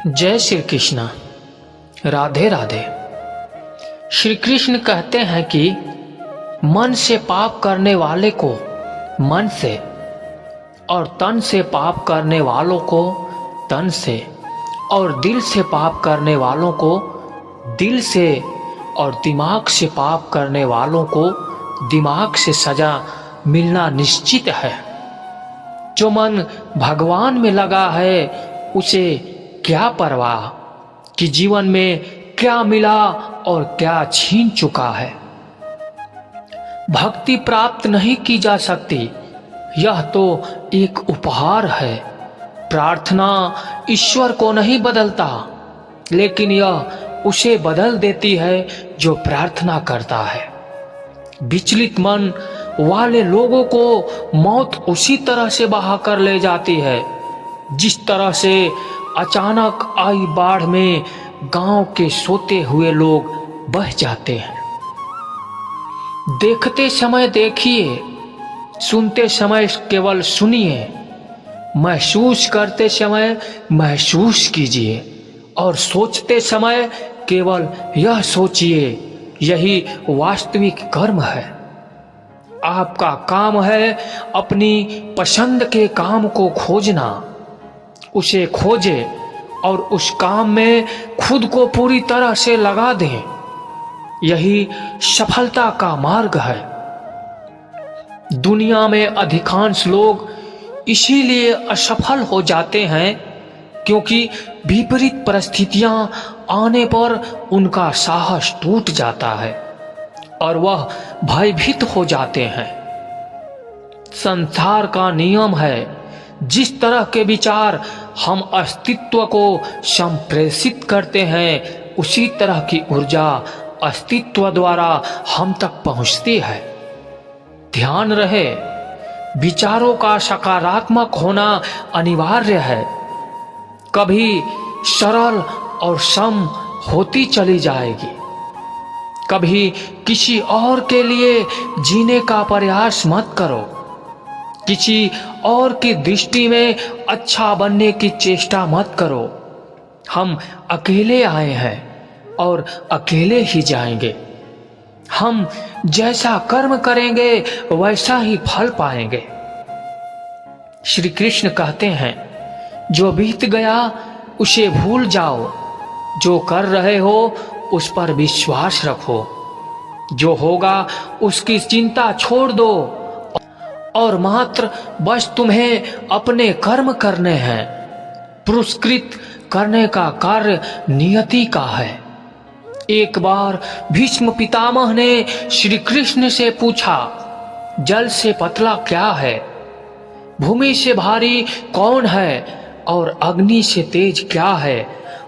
जय श्री कृष्ण। राधे राधे। श्री कृष्ण कहते हैं कि मन से पाप करने वाले को मन से और तन से पाप करने वालों को तन से और दिल से पाप करने वालों को दिल से और दिमाग से पाप करने वालों को दिमाग से सजा मिलना निश्चित है। जो मन भगवान में लगा है उसे क्या परवाह कि जीवन में क्या मिला और क्या छीन चुका है। भक्ति प्राप्त नहीं की जा सकती, यह तो एक उपहार है। प्रार्थना ईश्वर को नहीं बदलता, लेकिन यह उसे बदल देती है जो प्रार्थना करता है। विचलित मन वाले लोगों को मौत उसी तरह से बहा कर ले जाती है जिस तरह से अचानक आई बाढ़ में गांव के सोते हुए लोग बह जाते हैं। देखते समय देखिए, सुनते समय केवल सुनिए, महसूस करते समय महसूस कीजिए और सोचते समय केवल यह सोचिए, यही वास्तविक कर्म है। आपका काम है अपनी पसंद के काम को खोजना, उसे खोजें और उस काम में खुद को पूरी तरह से लगा दें। यही सफलता का मार्ग है। दुनिया में अधिकांश लोग इसीलिए असफल हो जाते हैं क्योंकि विपरीत परिस्थितियां आने पर उनका साहस टूट जाता है और वह भयभीत हो जाते हैं। संसार का नियम है, जिस तरह के विचार हम अस्तित्व को संप्रेषित करते हैं उसी तरह की ऊर्जा अस्तित्व द्वारा हम तक पहुंचती है। ध्यान रहे, विचारों का सकारात्मक होना अनिवार्य है। कभी सरल और सम होती चली जाएगी, कभी किसी और के लिए जीने का प्रयास मत करो। किसी और की दृष्टि में अच्छा बनने की चेष्टा मत करो। हम अकेले आए हैं और अकेले ही जाएंगे। हम जैसा कर्म करेंगे वैसा ही फल पाएंगे। श्री कृष्ण कहते हैं, जो बीत गया उसे भूल जाओ, जो कर रहे हो उस पर विश्वास रखो, जो होगा उसकी चिंता छोड़ दो और मात्र बस तुम्हें अपने कर्म करने हैं। पुरस्कृत करने का कार्य नियति का है। एक बार भीष्म पितामह ने श्री कृष्ण से पूछा, जल से पतला क्या है, भूमि से भारी कौन है और अग्नि से तेज क्या है,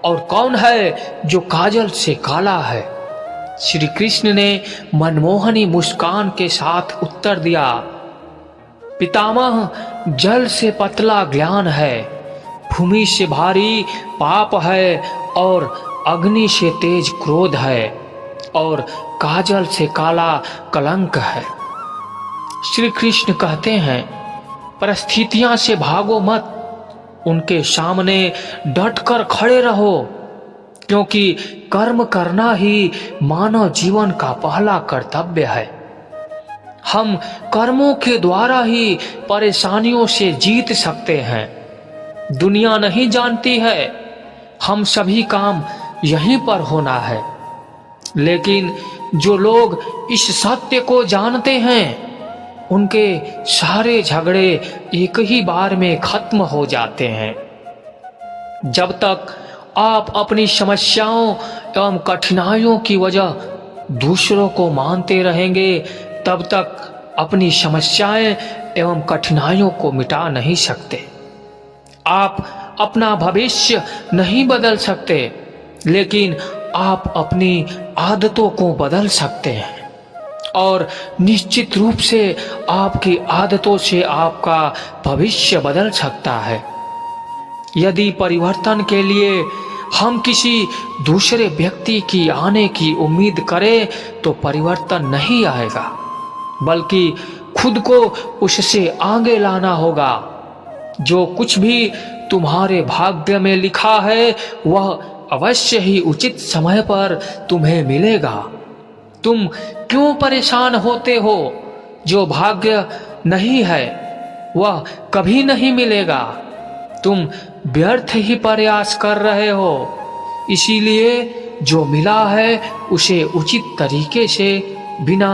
और कौन है जो काजल से काला है। श्री कृष्ण ने मनमोहनी मुस्कान के साथ उत्तर दिया, पितामह, जल से पतला ज्ञान है, भूमि से भारी पाप है और अग्नि से तेज क्रोध है और काजल से काला कलंक है। श्री कृष्ण कहते हैं, परिस्थितियां से भागो मत, उनके सामने डटकर खड़े रहो, क्योंकि कर्म करना ही मानव जीवन का पहला कर्तव्य है। हम कर्मों के द्वारा ही परेशानियों से जीत सकते हैं। दुनिया नहीं जानती है हम सभी काम यहीं पर होना है, लेकिन जो लोग इस सत्य को जानते हैं उनके सारे झगड़े एक ही बार में खत्म हो जाते हैं। जब तक आप अपनी समस्याओं एवं कठिनाइयों की वजह दूसरों को मानते रहेंगे, तब तक अपनी समस्याएं एवं कठिनाइयों को मिटा नहीं सकते। आप अपना भविष्य नहीं बदल सकते, लेकिन आप अपनी आदतों को बदल सकते हैं और निश्चित रूप से आपकी आदतों से आपका भविष्य बदल सकता है। यदि परिवर्तन के लिए हम किसी दूसरे व्यक्ति की आने की उम्मीद करें तो परिवर्तन नहीं आएगा, बल्कि खुद को उससे आगे लाना होगा। जो कुछ भी तुम्हारे भाग्य में लिखा है वह अवश्य ही उचित समय पर तुम्हें मिलेगा। तुम क्यों परेशान होते हो? जो भाग्य नहीं है वह कभी नहीं मिलेगा। तुम व्यर्थ ही प्रयास कर रहे हो। इसीलिए जो मिला है उसे उचित तरीके से बिना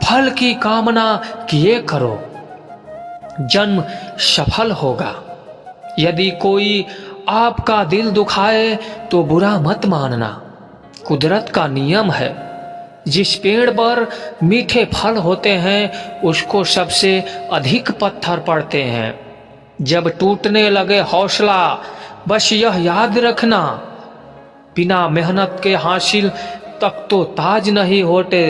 फल की कामना किए करो। जन्म सफल होगा। यदि कोई आपका दिल दुखाए तो बुरा मत मानना। कुदरत का नियम है, जिस पेड़ पर मीठे फल होते हैं उसको सबसे अधिक पत्थर पड़ते हैं। जब टूटने लगे हौसला, बस यह याद रखना, बिना मेहनत के हासिल तक तो ताज नहीं होते।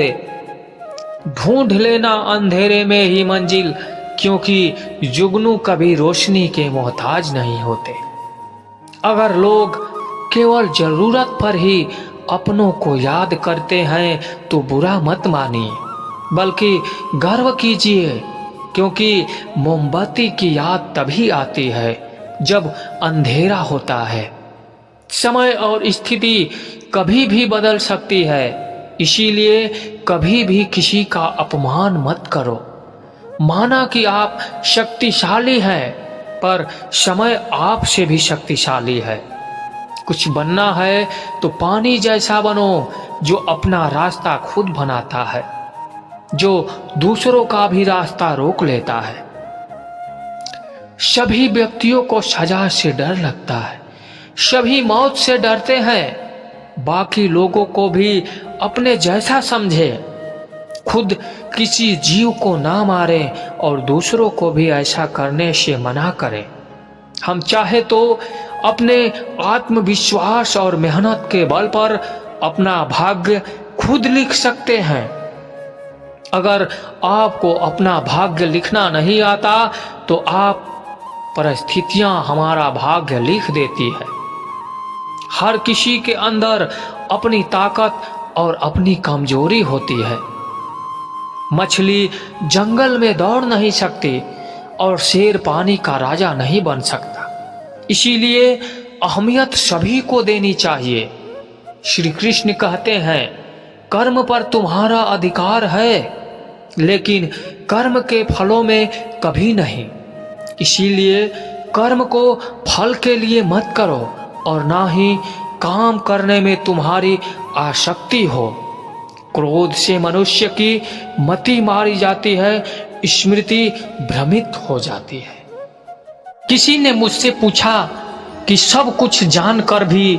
ढूंढ लेना अंधेरे में ही मंजिल, क्योंकि जुगनू कभी रोशनी के मोहताज नहीं होते। अगर लोग केवल जरूरत पर ही अपनों को याद करते हैं तो बुरा मत मानिए, बल्कि गर्व कीजिए, क्योंकि मोमबत्ती की याद तभी आती है जब अंधेरा होता है। समय और स्थिति कभी भी बदल सकती है, इसीलिए कभी भी किसी का अपमान मत करो। माना कि आप शक्तिशाली हैं, पर समय आपसे भी शक्तिशाली है। कुछ बनना है तो पानी जैसा बनो, जो अपना रास्ता खुद बनाता है, जो दूसरों का भी रास्ता रोक लेता है। सभी व्यक्तियों को सजा से डर लगता है, सभी मौत से डरते हैं। बाकी लोगों को भी अपने जैसा समझे। खुद किसी जीव को ना मारें और दूसरों को भी ऐसा करने से मना करें। हम चाहे तो अपने आत्मविश्वास और मेहनत के बल पर अपना भाग्य खुद लिख सकते हैं। अगर आपको अपना भाग्य लिखना नहीं आता तो आप परिस्थितियां हमारा भाग्य लिख देती है। हर किसी के अंदर अपनी ताकत और अपनी कमजोरी होती है। मछली जंगल में दौड़ नहीं सकती और शेर पानी का राजा नहीं बन सकता। इसीलिए अहमियत सभी को देनी चाहिए। श्री कृष्ण कहते हैं, कर्म पर तुम्हारा अधिकार है, लेकिन कर्म के फलों में कभी नहीं। इसीलिए कर्म को फल के लिए मत करो और ना ही काम करने में तुम्हारी आसक्ति हो। क्रोध से मनुष्य की मति मारी जाती है, स्मृति भ्रमित हो जाती है। किसी ने मुझसे पूछा कि सब कुछ जानकर भी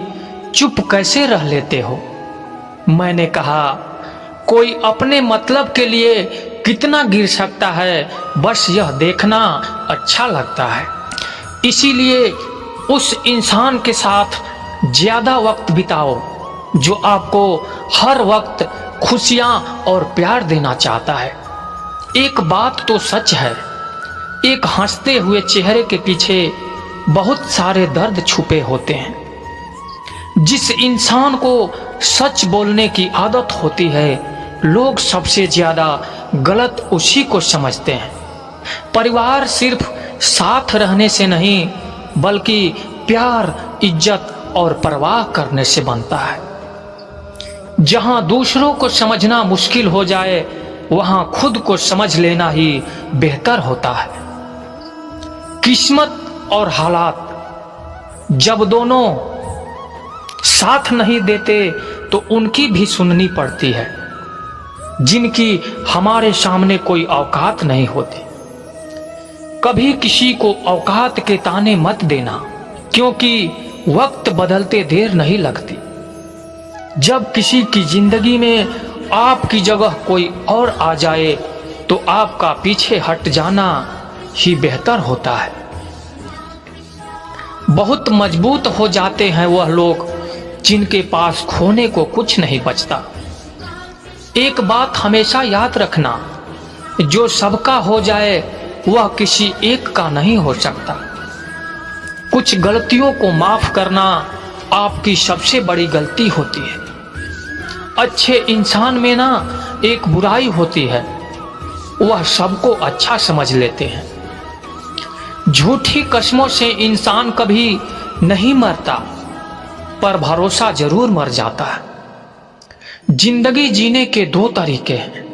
चुप कैसे रह लेते हो? मैंने कहा, कोई अपने मतलब के लिए कितना गिर सकता है, बस यह देखना अच्छा लगता है। इसीलिए उस इंसान के साथ ज्यादा वक्त बिताओ जो आपको हर वक्त खुशियां और प्यार देना चाहता है। एक बात तो सच है, एक हंसते हुए चेहरे के पीछे बहुत सारे दर्द छुपे होते हैं। जिस इंसान को सच बोलने की आदत होती है, लोग सबसे ज्यादा गलत उसी को समझते हैं। परिवार सिर्फ साथ रहने से नहीं, बल्कि प्यार, इज्जत और परवाह करने से बनता है। जहां दूसरों को समझना मुश्किल हो जाए, वहां खुद को समझ लेना ही बेहतर होता है। किस्मत और हालात जब दोनों साथ नहीं देते तो उनकी भी सुननी पड़ती है, जिनकी हमारे सामने कोई औकात नहीं होती। कभी किसी को औकात के ताने मत देना, क्योंकि वक्त बदलते देर नहीं लगती। जब किसी की जिंदगी में आपकी जगह कोई और आ जाए तो आपका पीछे हट जाना ही बेहतर होता है। बहुत मजबूत हो जाते हैं वह लोग जिनके पास खोने को कुछ नहीं बचता। एक बात हमेशा याद रखना, जो सबका हो जाए वह किसी एक का नहीं हो सकता। कुछ गलतियों को माफ करना आपकी सबसे बड़ी गलती होती है। अच्छे इंसान में ना एक बुराई होती है, वह सबको अच्छा समझ लेते हैं। झूठी कस्मों से इंसान कभी नहीं मरता, पर भरोसा जरूर मर जाता है। जिंदगी जीने के दो तरीके हैं,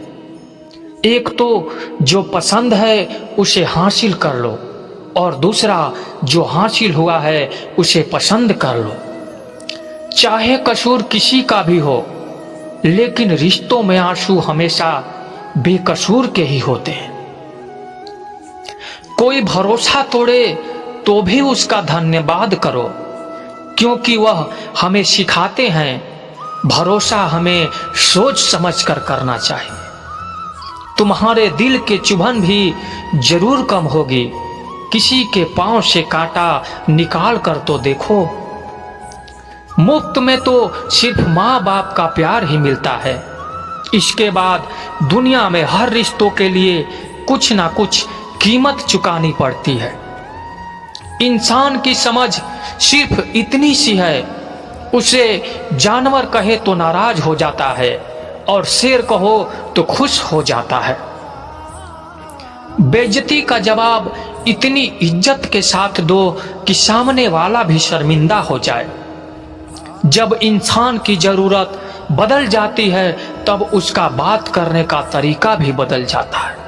एक तो जो पसंद है उसे हासिल कर लो, और दूसरा जो हासिल हुआ है उसे पसंद कर लो। चाहे कसूर किसी का भी हो, लेकिन रिश्तों में आंसू हमेशा बेकसूर के ही होते हैं। कोई भरोसा तोड़े तो भी उसका धन्यवाद करो, क्योंकि वह हमें सिखाते हैं भरोसा हमें सोच समझ कर करना चाहिए। तुम्हारे दिल के चुभन भी जरूर कम होगी, किसी के पांव से कांटा निकाल कर तो देखो। मुफ्त में तो सिर्फ माँ बाप का प्यार ही मिलता है, इसके बाद दुनिया में हर रिश्तों के लिए कुछ ना कुछ कीमत चुकानी पड़ती है। इंसान की समझ सिर्फ इतनी सी है, उसे जानवर कहे तो नाराज हो जाता है और शेर कहो तो खुश हो जाता है। बेइज्जती का जवाब इतनी इज्जत के साथ दो कि सामने वाला भी शर्मिंदा हो जाए। जब इंसान की जरूरत बदल जाती है, तब उसका बात करने का तरीका भी बदल जाता है।